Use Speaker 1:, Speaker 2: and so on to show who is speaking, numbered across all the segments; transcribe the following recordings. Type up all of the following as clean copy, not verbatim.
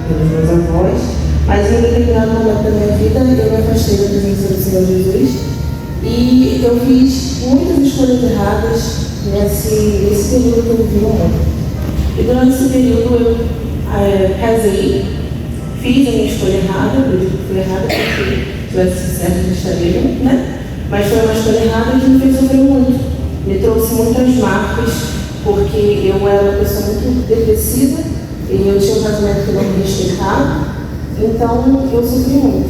Speaker 1: pelos meus avós, mas em determinado momento da minha vida eu me afastei da presença do Senhor Jesus e eu fiz muitas escolhas erradas nesse período que eu vivi no mundo. E durante esse período eu casei, fiz a minha escolha errada, eu digo que foi errada porque se tivesse sido certo eu estaria junto, né? Mas foi uma escolha errada que me fez sofrer muito, me trouxe muitas marcas, porque eu era uma pessoa muito depressiva e eu tinha um casamento que não me respeitava, então eu sofri muito.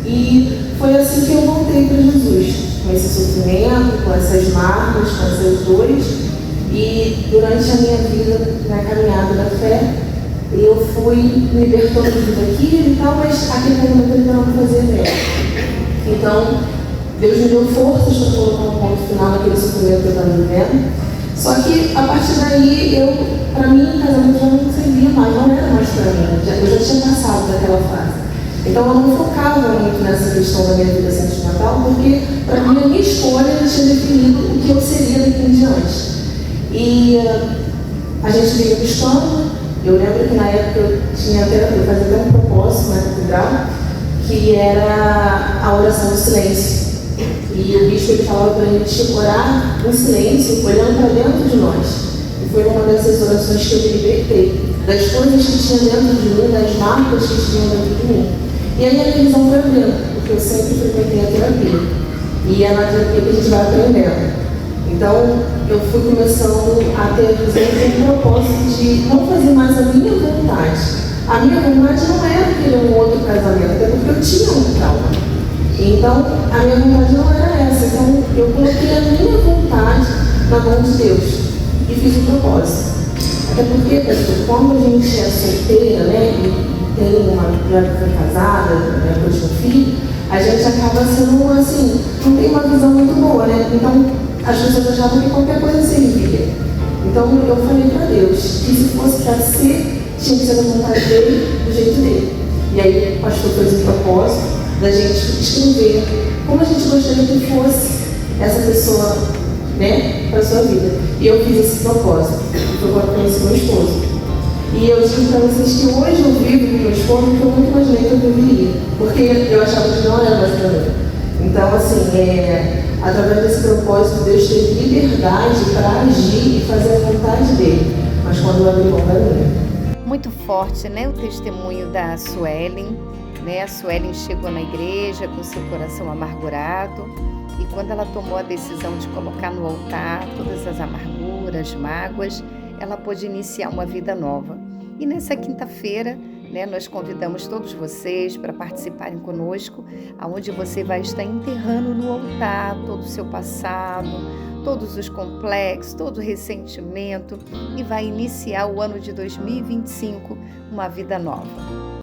Speaker 1: E foi assim que eu voltei para Jesus, com esse sofrimento, com essas marcas, com essas dores. E durante a minha vida, na caminhada da fé, eu fui me libertando daquilo e tal, mas aquele momento ele não fazia bem. Então, Deus me deu forças para colocar um ponto final naquele sofrimento que eu estava vivendo. Só que, a partir daí, para mim, o casamento já não servia mais, não era mais para mim. Eu já tinha passado daquela fase. Então, eu não focava muito nessa questão da minha vida sentimental, porque, para mim, a minha escolha tinha definido o que eu seria daqui em diante. E a gente veio buscando. Eu lembro que na época eu fazia até um propósito na catedral, que era a oração do silêncio. E o bispo ele falava para a gente orar em silêncio, olhando para dentro de nós. E foi uma dessas orações que eu me libertei, das coisas que tinha dentro de mim, das marcas que tinham dentro de mim. E aí a minha visão foi abrindo, porque eu sempre frequentei a terapia. E é na terapia que a gente vai aprendendo. Então, eu fui começando a ter a visão com o propósito de não fazer mais a minha vontade. A minha vontade não era querer um outro casamento, até porque eu tinha um trauma. Então, a minha vontade não era essa. Então, eu coloquei a minha vontade na mão de Deus e fiz um propósito. Até porque, pastor, quando a gente é solteira, né, e já foi casada, depois de um filho, a gente acaba sendo assim, não tem uma visão muito boa, né? Então, as pessoas achavam que qualquer coisa servia. Então, eu falei para Deus que se fosse para ser, tinha que ser da vontade dele, do jeito dele. E aí, o pastor fez um propósito da gente escrever como a gente gostaria que fosse essa pessoa, né, para a sua vida. E eu fiz esse propósito. Foi quando eu conheci meu esposo. E eu digo para vocês que hoje eu vivo com meu esposo que eu nunca imaginei que eu viveria. Porque eu achava que não era mais para mim. Então, assim, através desse propósito, Deus teve liberdade para agir e fazer a vontade dele. Mas quando eu abri mão da minha.
Speaker 2: Muito forte, né, o testemunho da Suelen, né? A Suelen chegou na igreja com seu coração amargurado e quando ela tomou a decisão de colocar no altar todas as amarguras, mágoas, ela pôde iniciar uma vida nova. E nessa quinta-feira, né, nós convidamos todos vocês para participarem conosco, onde você vai estar enterrando no altar todo o seu passado, todos os complexos, todo o ressentimento e vai iniciar o ano de 2025, uma vida nova.